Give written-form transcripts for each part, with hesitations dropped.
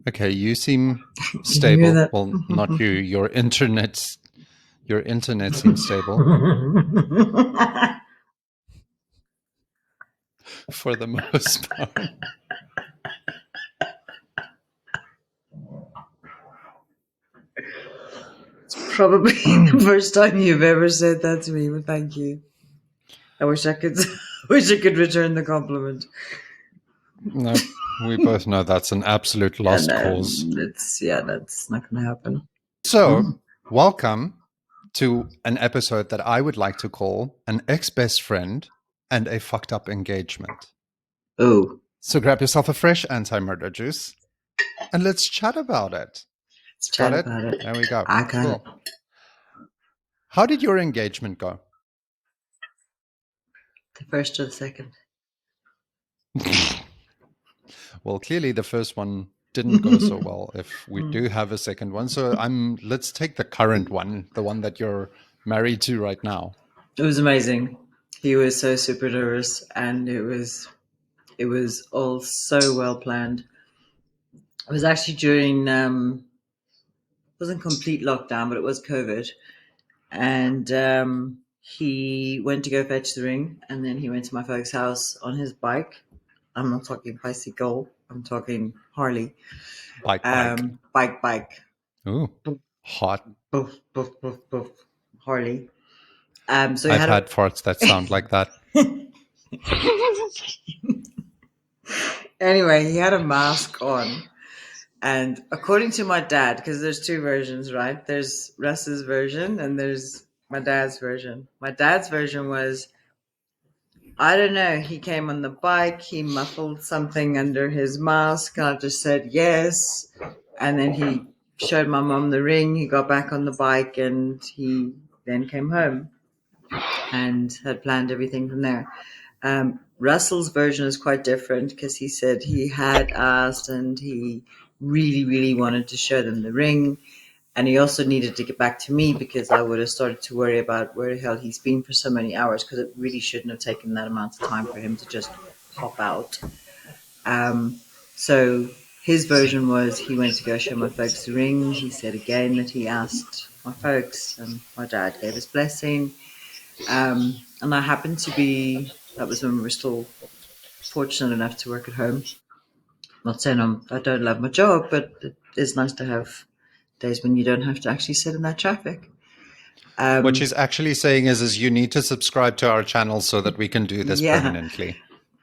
Okay, you seem Can you hear stable. that? Well, not you. Your internet seems stable for the most part. It's probably the first time you've ever said that to me, but thank you. I wish I could wish I could return the compliment. No, we both know that's an absolute Yeah, lost no, cause. that's not gonna happen. So, welcome to an episode that I would like to call an ex-best friend and a fucked up engagement. Oh, So grab yourself a fresh anti-murder juice and let's chat about it. let's Got chat it? about it. There we go. I got it. Cool. How did your engagement go? The first or the second? Well, clearly the first one didn't go so well if we do have a second one. So let's take the current one, the one that you're married to right now. It was amazing. He was so super nervous, and it was all so well planned. It was actually during it wasn't complete lockdown, but it was COVID, and he went to go fetch the ring, and then he went to my folks' house on his bike. I'm not talking bicycle. I'm talking Harley. Bike. Bike. Ooh, hot. Boof, boof, boof, boof. Harley. So I've had farts that sound like that. Anyway, he had a mask on. And according to my dad, because there's two versions, right? There's Russ's version and there's my dad's version. My dad's version was, I don't know, he came on the bike, he muffled something under his mask. I just said yes. And then he showed my mom the ring. He got back on the bike and he then came home and had planned everything from there. Russell's version is quite different because he said he had asked and he really, really wanted to show them the ring. And he also needed to get back to me because I would have started to worry about where the hell he's been for so many hours, because it really shouldn't have taken that amount of time for him to just hop out. So his version was he went to go show my folks the ring. He said again that he asked my folks, and my dad gave his blessing. And I happened to be, that was when we were still fortunate enough to work at home. Not saying I don't love my job, but it is nice to have days when you don't have to actually sit in that traffic. What she's actually saying is you need to subscribe to our channel so that we can do this permanently.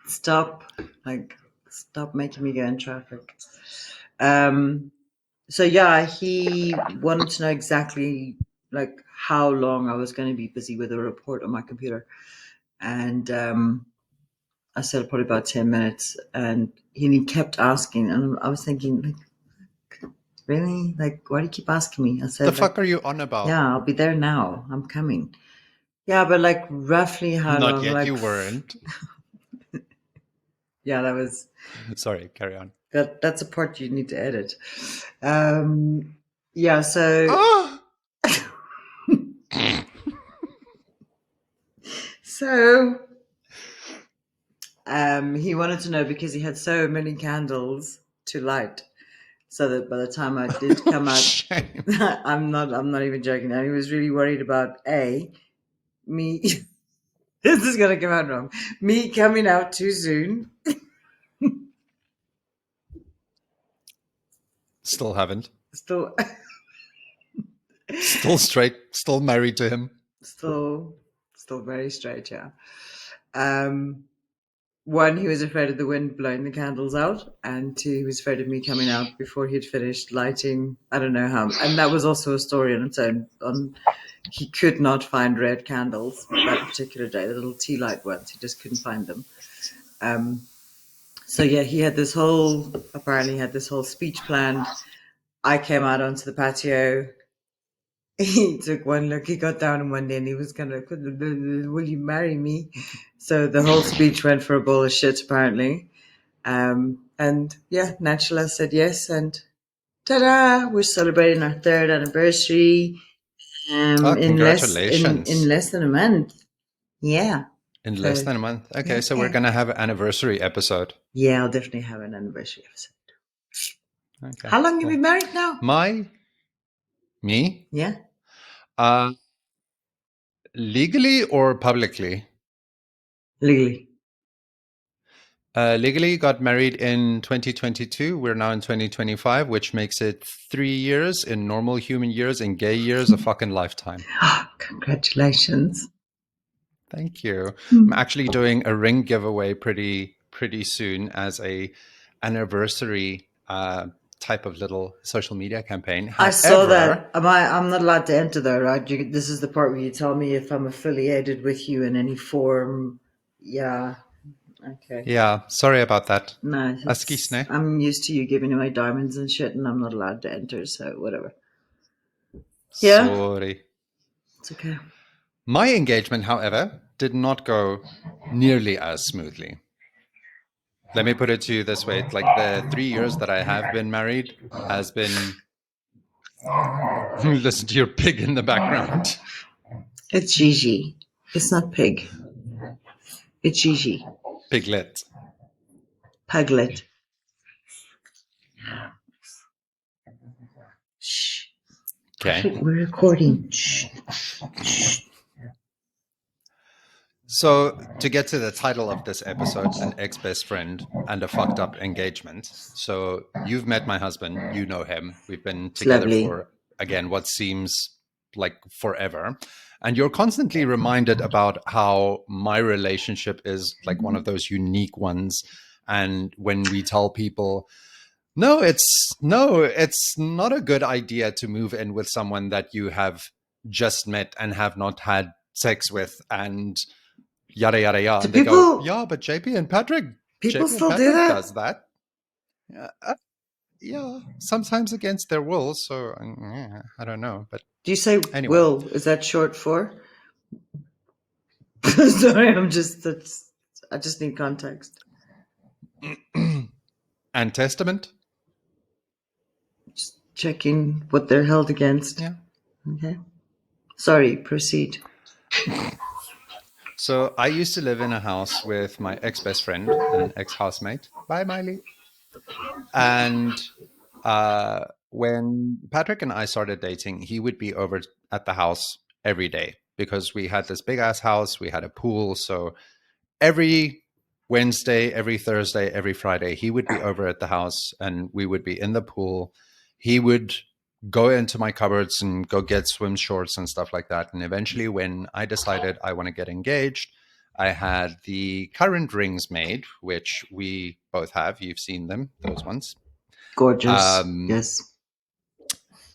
Stop making me go in traffic. So yeah, he wanted to know exactly like how long I was going to be busy with a report on my computer. And I said probably about 10 minutes, and he kept asking, and I was thinking, like, really? Like, why do you keep asking me? I said, the fuck are you on about? Yeah, I'll be there now. I'm coming. Yeah, but like roughly how long? Not yet, like, you weren't. Yeah, that was... Sorry, carry on. That's a part you need to edit. Yeah, so... So... he wanted to know because he had so many candles to light, so that by the time I did come out, I'm not even joking. He was really worried about me. This is gonna come out wrong. Me coming out too soon. Still haven't. Still straight. Still married to him. Still very straight. Yeah. One, he was afraid of the wind blowing the candles out, and two, he was afraid of me coming out before he'd finished lighting. I don't know how, and that was also a story on its own. He could not find red candles that particular day, the little tea light ones. He just couldn't find them. So yeah, he had this whole speech planned. I came out onto the patio. He took one look, he got down on one knee, and he was gonna, will you marry me? So the whole speech went for a bowl of shit, apparently. And yeah, naturally I said yes, and ta-da, we're celebrating our 3rd anniversary congratulations. in less than a month. Yeah. In less than a month. Okay, so we're gonna have an anniversary episode. Yeah, I'll definitely have an anniversary episode. Okay. How long have you Well, been married now? me? Yeah. Legally or publicly? Legally. Legally got married in 2022. We're now in 2025, which makes it 3 years in normal human years. In gay years, a fucking lifetime. Congratulations. Thank you. I'm actually doing a ring giveaway pretty soon as a anniversary type of little social media campaign. I saw However, that. I'm not allowed to enter though, right? This is the part where you tell me if I'm affiliated with you in any form. Yeah. Okay. yeah, sorry about that. No, Askisne. I'm used to you giving away diamonds and shit, and I'm not allowed to enter, so whatever. Yeah, Sorry. it's okay. My engagement, however, did not go nearly as smoothly. Let me put it to you this way. Like the 3 years that I have been married has been listen to your pig in the background. It's Gigi. It's not pig. It's Gigi. Piglet. Puglet. Shh. Okay. We're recording. Shh. So to get to the title of this episode, an ex-best friend and a fucked up engagement. So you've met my husband, you know him. We've been together Lovely. for, again, what seems like forever. And you're constantly reminded about how my relationship is like one of those unique ones. And when we tell people, no, it's not a good idea to move in with someone that you have just met and have not had sex with, and yada yada yada. Do And they go, people yeah, but JP and Patrick still do that? does that. Yeah, sometimes against their will. So I don't know, but Do you say anyway. will? Is that short for? Sorry, I just need context. And testament. Just checking what they're held against. Yeah. Okay. Sorry, proceed. So I used to live in a house with my ex-best friend and ex-housemate. Bye, Miley. And when Patrick and I started dating, he would be over at the house every day because we had this big ass house. We had a pool. So every Wednesday, every Thursday, every Friday, he would be over at the house and we would be in the pool. He would go into my cupboards and go get swim shorts and stuff like that. And eventually, when I decided I want to get engaged, I had the current rings made, which we both have. You've seen them, those ones. Gorgeous. Yes.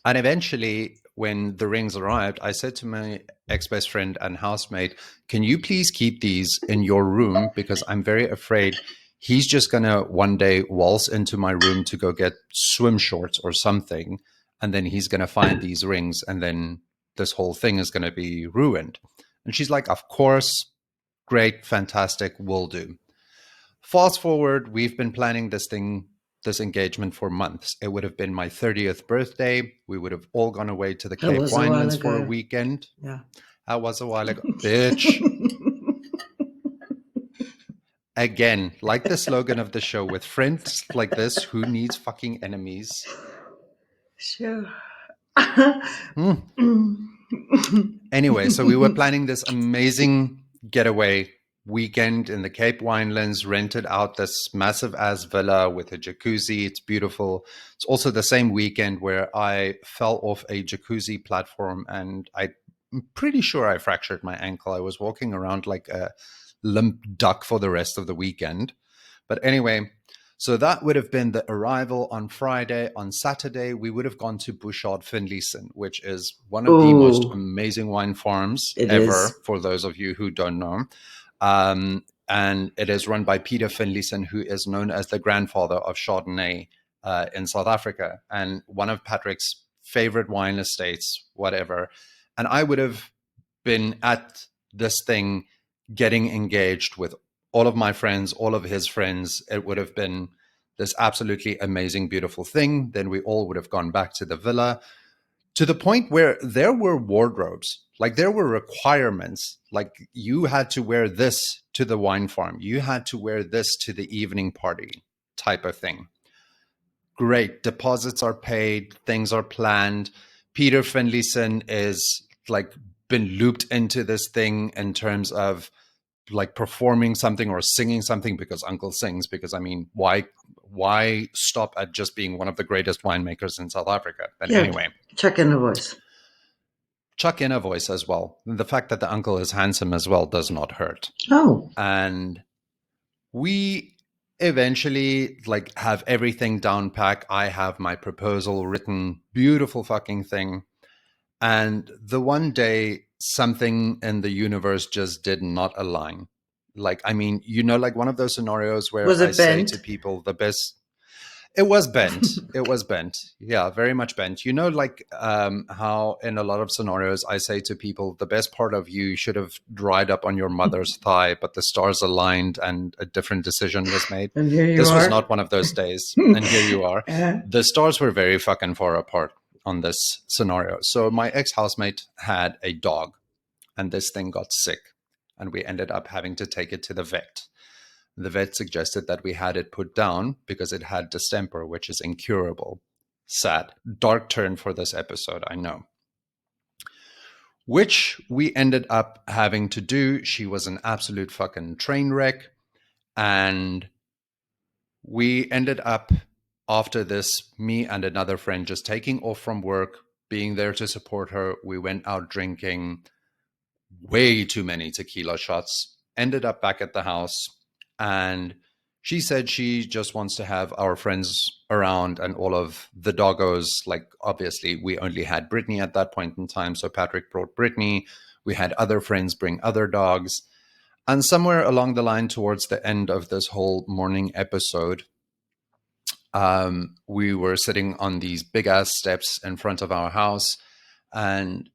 And eventually, when the rings arrived, I said to my ex-best friend and housemate, can you please keep these in your room? Because I'm very afraid he's just going to one day waltz into my room to go get swim shorts or something. And then he's going to find these rings. And then this whole thing is going to be ruined. And she's like, of course, great, fantastic, will do. Fast forward, we've been planning this engagement for months. It would have been my 30th birthday. We would have all gone away to the Cape Winelands for a weekend. Yeah. That was a while ago. Bitch. Again, like the slogan of the show, with friends like this, who needs fucking enemies? Sure. Anyway, so we were planning this amazing getaway weekend in the Cape Winelands, rented out this massive ass villa with a jacuzzi. It's beautiful. It's also the same weekend where I fell off a jacuzzi platform and I'm pretty sure I fractured my ankle. I was walking around like a limp duck for the rest of the weekend. But anyway, so that would have been the arrival on Friday. On Saturday, we would have gone to Bouchard Finlayson, which is one of the most amazing wine farms ever, for those of you who don't know. And it is run by Peter Finlayson, who is known as the grandfather of Chardonnay in South Africa, and one of Patrick's favorite wine estates, whatever. And I would have been at this thing getting engaged with all of my friends, all of his friends. It would have been this absolutely amazing, beautiful thing. Then we all would have gone back to the villa, to the point where there were wardrobes, like there were requirements, like you had to wear this to the wine farm, you had to wear this to the evening party type of thing. great. Deposits are paid, things are planned. Peter Finlayson is like been looped into this thing in terms of like performing something or singing something because Uncle sings. Because I mean, why stop at just being one of the greatest winemakers in South Africa? But anyway, chuck in a voice. chuck in a voice as well. The fact that the uncle is handsome as well does not hurt. Oh, And we eventually like have everything down pack. I have my proposal written, beautiful fucking thing. And the one day something in the universe just did not align. Like, I mean, like one of those scenarios where was I it say bent? to people the best. It was bent. It was bent. Yeah, very much bent. Like how in a lot of scenarios I say to people, the best part of you should have dried up on your mother's thigh, but the stars aligned and a different decision was made. And here you This are. was not one of those days. And here you are. Uh-huh. The stars were very fucking far apart on this scenario. So my ex-housemate had a dog, and this thing got sick, and we ended up having to take it to the vet. The vet suggested that we had it put down because it had distemper, which is incurable. Sad. Dark turn for this episode, I know. Which we ended up having to do. She was an absolute fucking train wreck. And we ended up, after this, me and another friend just taking off from work, being there to support her. We went out drinking way too many tequila shots, ended up back at the house. And she said she just wants to have our friends around and all of the doggos. Like, obviously, we only had Brittany at that point in time. So Patrick brought Brittany. We had other friends bring other dogs. And somewhere along the line, towards the end of this whole morning episode, we were sitting on these big-ass steps in front of our house. And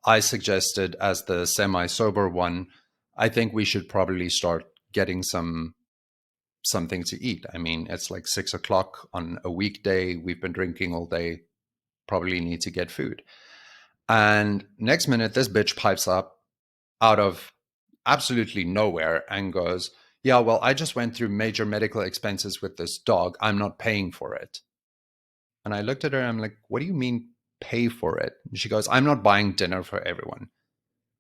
I suggested, as the semi-sober one, I think we should probably start getting something to eat. I mean, it's like 6 o'clock on a weekday. We've been drinking all day. Probably need to get food. And next minute, this bitch pipes up out of absolutely nowhere and goes, yeah, well, I just went through major medical expenses with this dog. I'm not paying for it. And I looked at her and I'm like, what do you mean pay for it? And she goes, I'm not buying dinner for everyone.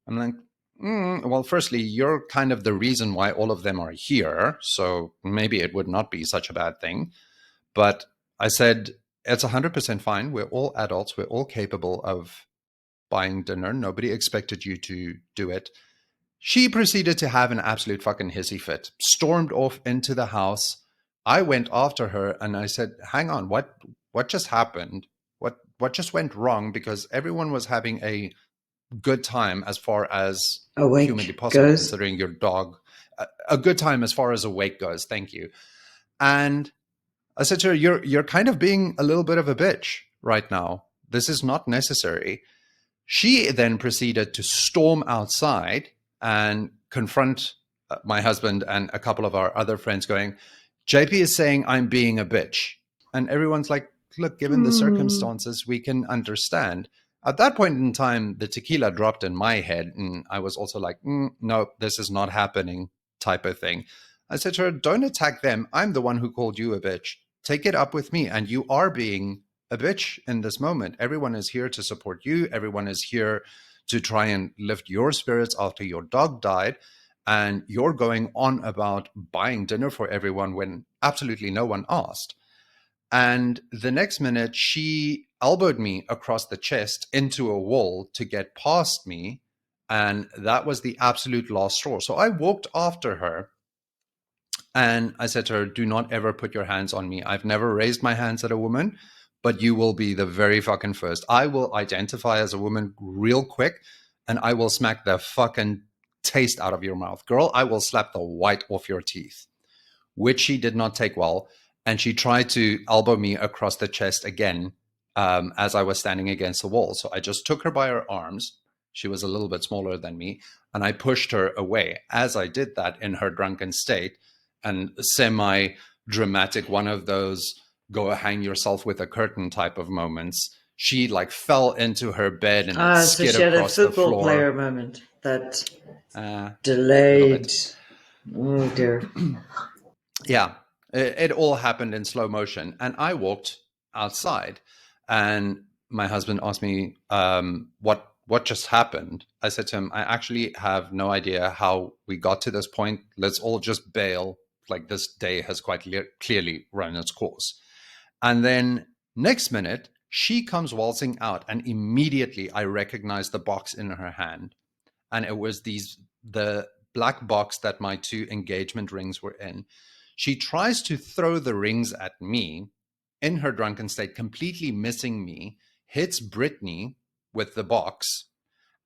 I'm like, well, firstly, you're kind of the reason why all of them are here. So maybe it would not be such a bad thing. But I said, it's 100% fine. We're all adults. We're all capable of buying dinner. Nobody expected you to do it. She proceeded to have an absolute fucking hissy fit, stormed off into the house. I went after her and I said, hang on, what just happened? What just went wrong? Because everyone was having a good time as far as Awake humanly possible, goes. considering your dog. A good time as far as awake goes. Thank you. And I said to her, you're kind of being a little bit of a bitch right now. This is not necessary. She then proceeded to storm outside and confront my husband and a couple of our other friends, going, JP is saying I'm being a bitch. And everyone's like, look, given the circumstances, we can understand. At that point in time, the tequila dropped in my head, and I was also like, no, this is not happening, type of thing. I said to her, don't attack them. I'm the one who called you a bitch. Take it up with me. And you are being a bitch in this moment. Everyone is here to support you. Everyone is here to try and lift your spirits after your dog died. And you're going on about buying dinner for everyone when absolutely no one asked. And the next minute, she elbowed me across the chest into a wall to get past me. And that was the absolute last straw. So I walked after her and I said to her, do not ever put your hands on me. I've never raised my hands at a woman, but you will be the very fucking first. I will identify as a woman real quick and I will smack the fucking taste out of your mouth. Girl, I will slap the white off your teeth, which she did not take well. And she tried to elbow me across the chest again as I was standing against the wall. So I just took her by her arms. She was a little bit smaller than me. And I pushed her away. As I did that in her drunken state and semi-dramatic, one of those go hang yourself with a curtain type of moments, she like fell into her bed and skid so she had across a the football floor. player moment that A delayed. Oh dear. Yeah. It all happened in slow motion. And I walked outside, and my husband asked me, what just happened? I said to him, I actually have no idea how we got to this point. Let's all just bail. Like, this day has quite clearly run its course. And then next minute, she comes waltzing out, and immediately I recognize the box in her hand. And it was the black box that my 2 engagement rings were in. She tries to throw the rings at me in her drunken state, completely missing me, hits Brittany with the box,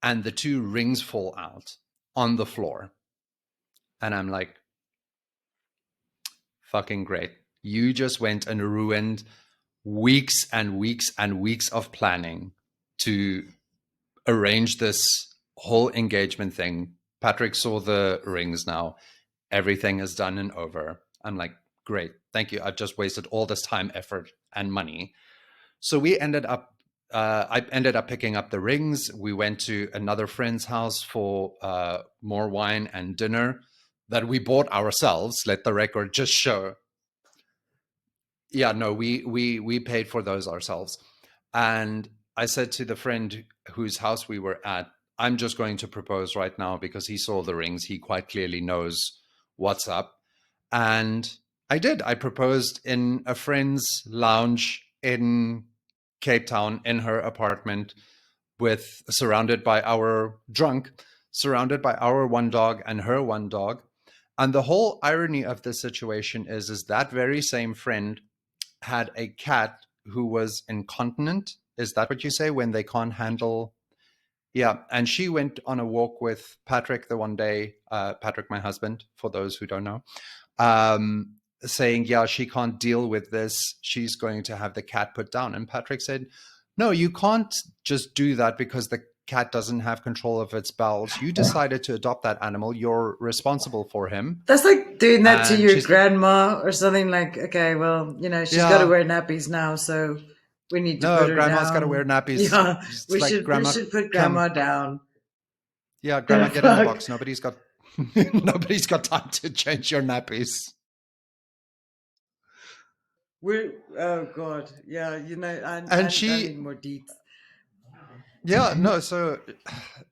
and the 2 rings fall out on the floor. And I'm like, fucking great. You just went and ruined weeks and weeks and weeks of planning to arrange this whole engagement thing. Patrick saw the rings now. Everything is done and over. I'm like, great, thank you. I've just wasted all this time, effort, and money. So we ended up, I ended up picking up the rings. We went to another friend's house for more wine and dinner that we bought ourselves. Let the record just show. Yeah, no, we paid for those ourselves. And I said to the friend whose house we were at, I'm just going to propose right now because he saw the rings. He quite clearly knows what's up. And I did. I proposed in a friend's lounge in Cape Town in her apartment, surrounded by our 1 dog and her 1 dog. And the whole irony of this situation is that very same friend had a cat who was incontinent. Is that what you say when they can't handle? Yeah. And she went on a walk with Patrick the one day, Patrick, my husband, for those who don't know, saying, yeah, she can't deal with this. She's going to have the cat put down. And Patrick said, no, you can't just do that because the cat doesn't have control of its bowels. You decided to adopt that animal. You're responsible for him. That's like doing that to your grandma or something. Like, okay, well, she's got to wear nappies now, so we need to put her down. No, grandma's got to wear nappies. Yeah, we should put grandma down. Yeah, grandma, get in the box. Nobody's got time to change your nappies. Oh God, yeah, I need more deets. Yeah, no, so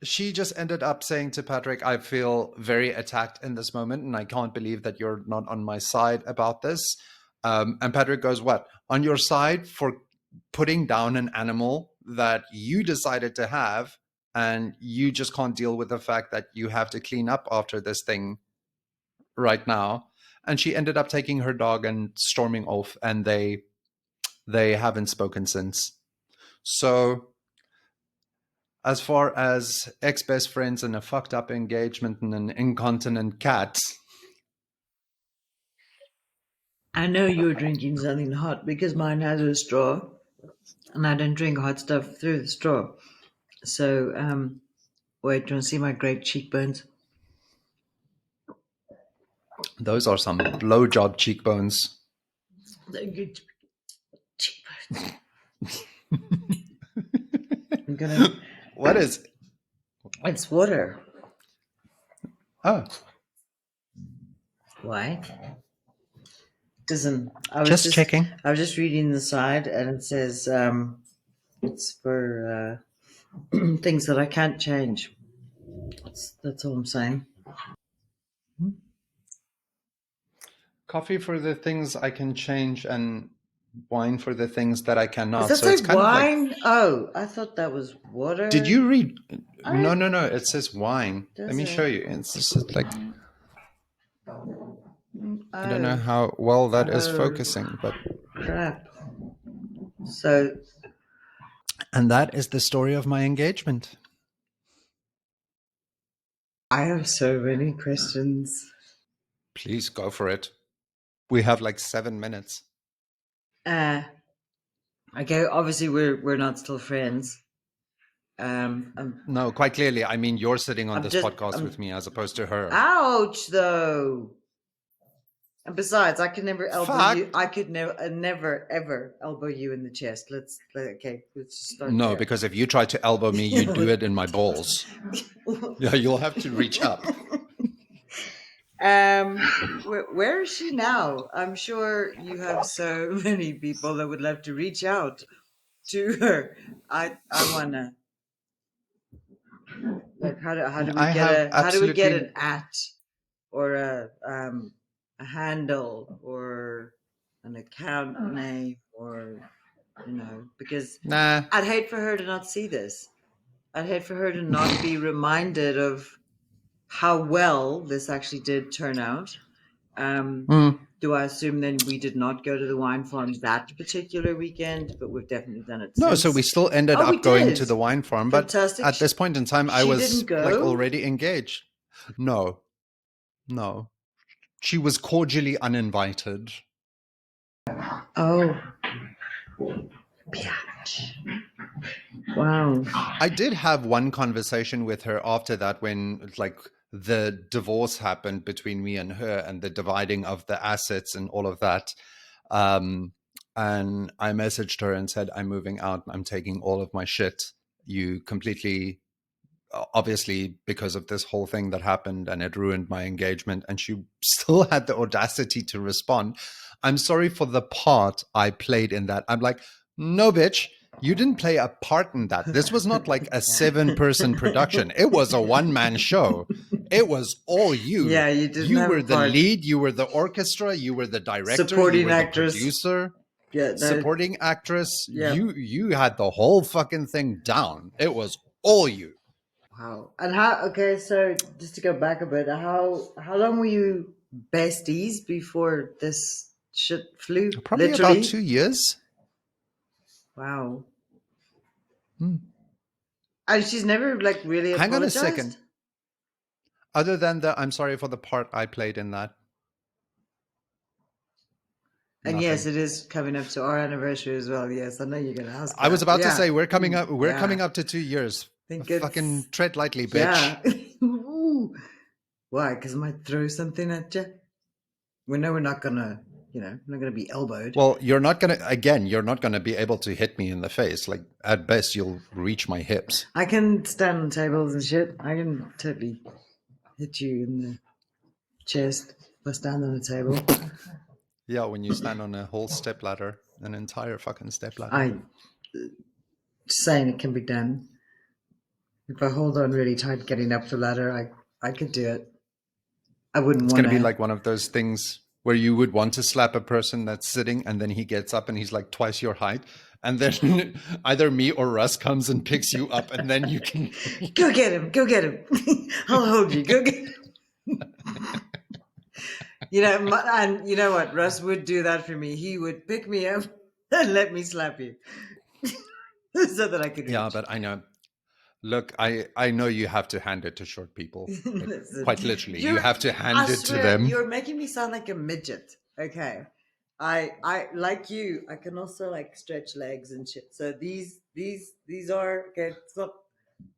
she just ended up saying to Patrick, I feel very attacked in this moment, and I can't believe that you're not on my side about this. And Patrick goes, what? On your side for putting down an animal that you decided to have, and you just can't deal with the fact that you have to clean up after this thing right now. And she ended up taking her dog and storming off, and they haven't spoken since. So as far as ex-best friends and a fucked up engagement and an incontinent cat. I know you're drinking something hot because mine has a straw and I don't drink hot stuff through the straw. So, wait, do you want to see my great cheekbones? Those are some blowjob cheekbones. They're good cheekbones. I'm gonna... What is it? It's water. Oh. Why? Listen, I was just checking. I was just reading the side, and it says it's for things that I can't change. That's all I'm saying. Coffee for the things I can change, and wine for the things that I cannot. Does that say wine? Oh, I thought that was water. Did you read? No. It says wine. Let me show you. It's just like I don't know how well that is focusing, but crap. So, and that is the story of my engagement. I have so many questions. Please go for it. We have like 7 minutes. Okay, obviously we're not still friends. No, quite clearly. I mean, you're sitting on this podcast with me as opposed to her. Ouch, though. And besides, I could never elbow you. I could never ever elbow you in the chest. Let's start. No, because if you try to elbow me, you do it in my balls. Yeah, you'll have to reach up. Where is she now? I'm sure you have so many people that would love to reach out to her. I wanna like I have how do we get absolutely an at or a handle or an account name or because nah. I'd hate for her to not see this. I'd hate for her to not be reminded of how well this actually did turn out. Mm. Do I assume then we did not go to the wine farm that particular weekend, but we've definitely done it No, so we since? still ended Oh, we up going did. to the wine farm, but Fantastic. at this point in time, I She didn't was like go. already engaged. No, no. She was cordially uninvited. Oh, biatch. Wow. I did have one conversation with her after that when like the divorce happened between me and her and the dividing of the assets and all of that. Um, and I messaged her and said, I'm moving out. I'm taking all of my shit. You completely, obviously, because of this whole thing that happened and it ruined my engagement. And she still had the audacity to respond, I'm sorry for the part I played in that. I'm like, no, bitch. You didn't play a part in that. This was not like a 7-person production. It was a one-man show. It was all you. Yeah, you didn't You have were a the part. lead. You were the orchestra. You were the director. You Supporting were the actress. producer. Yeah, no, Supporting actress. yeah. You had the whole fucking thing down. It was all you. Wow. And how? Okay, so just to go back a bit, how long were you besties before this shit flew? Probably Literally. about 2 years. Wow. Hmm. And she's never like really Hang on a apologized. second. Other than the, I'm sorry for the part I played in that. And Nothing. yes, it is coming up to our anniversary as well. Yes, I know you're going to ask. I was that. about to Yeah. say we're coming up. We're Yeah. coming up to 2 years. Think it's- Fucking tread lightly, bitch. Yeah. Ooh. Why? Because I might throw something at you. We know we're not gonna, we're not gonna be elbowed. Well, you're not gonna be able to hit me in the face. Like at best, you'll reach my hips. I can stand on tables and shit. I can totally hit you in the chest if I stand on a table. Yeah, when you stand on a whole step ladder, an entire fucking step ladder. I just saying it can be done. If I hold on really tight getting up the ladder, I could do it. I wouldn't It's want going to be like one of those things where you would want to slap a person that's sitting and then he gets up and he's like twice your height. And then either me or Russ comes and picks you up and then you can... Go get him. Go get him. I'll hold you. Go get him. And you know what? Russ would do that for me. He would pick me up and let me slap you. So that I could reach. Yeah, but I know. Look, I know you have to hand it to short people. Like, quite literally. You have to hand it to them. You're making me sound like a midget. Okay. I like you, I can also like stretch legs and shit. So these are okay,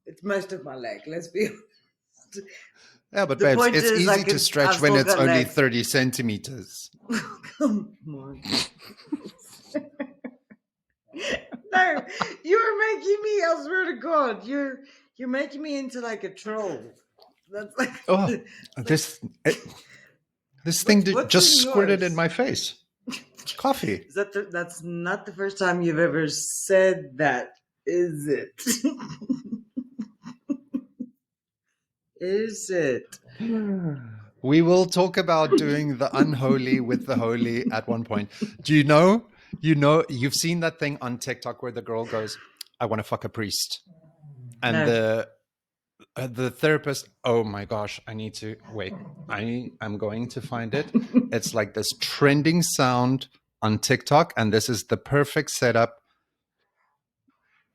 it's most of my leg, let's be honest. Yeah, but babes, it's easy to stretch when it's only legs. 30 centimeters. Come on. No, you're making me, I swear to God, you're making me into like a troll. That's like this thing just squirted in my face. Coffee. That's not the first time you've ever said that, is it? Is it? We will talk about doing the unholy with the holy at one point. Do you know, you've seen that thing on TikTok where the girl goes, I want to fuck a priest. And the therapist, oh my gosh, I need to wait. I'm going to find it. It's like this trending sound on TikTok. And this is the perfect setup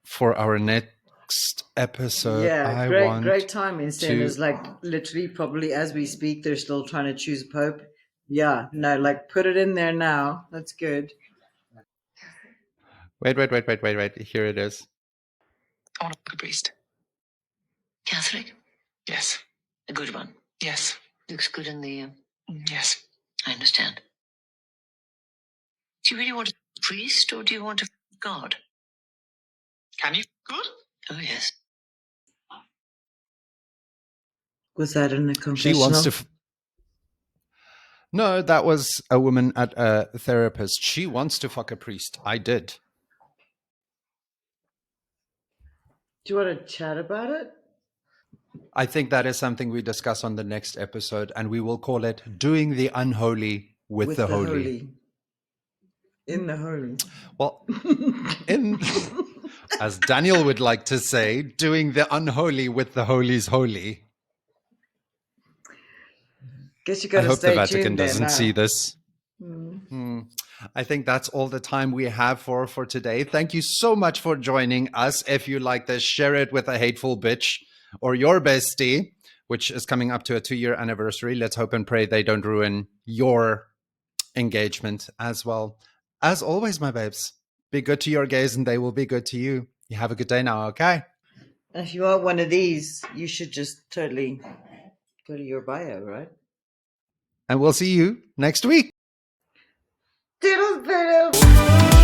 for our next episode. Yeah, great timing. Is like literally probably as we speak, they're still trying to choose a pope. Yeah, no, like put it in there now. That's good. Wait. Here it is. I want to fuck a priest. Catholic? Yes. A good one? Yes. Looks good in the... Yes. I understand. Do you really want a priest or do you want a God? Can you? Good? Oh, yes. Was that in the confessional? She wants to... No, that was a woman at a therapist. She wants to fuck a priest. I did. Do you want to chat about it? I think that is something we discuss on the next episode, and we will call it Doing the Unholy with the Holy. In the holy. Well, in as Daniel would like to say, doing the unholy with the holies holy. Guess you I got to hope the stay Vatican tuned then, doesn't huh? see this. Mm. I think that's all the time we have for today. Thank you so much for joining us. If you like this, share it with a hateful bitch or your bestie, which is coming up to a 2-year anniversary. Let's hope and pray they don't ruin your engagement as well. As always, my babes, be good to your gays and they will be good to you. You have a good day now, okay? And if you want one of these, you should just totally go to your bio, right? And we'll see you next week. Diddle diddle.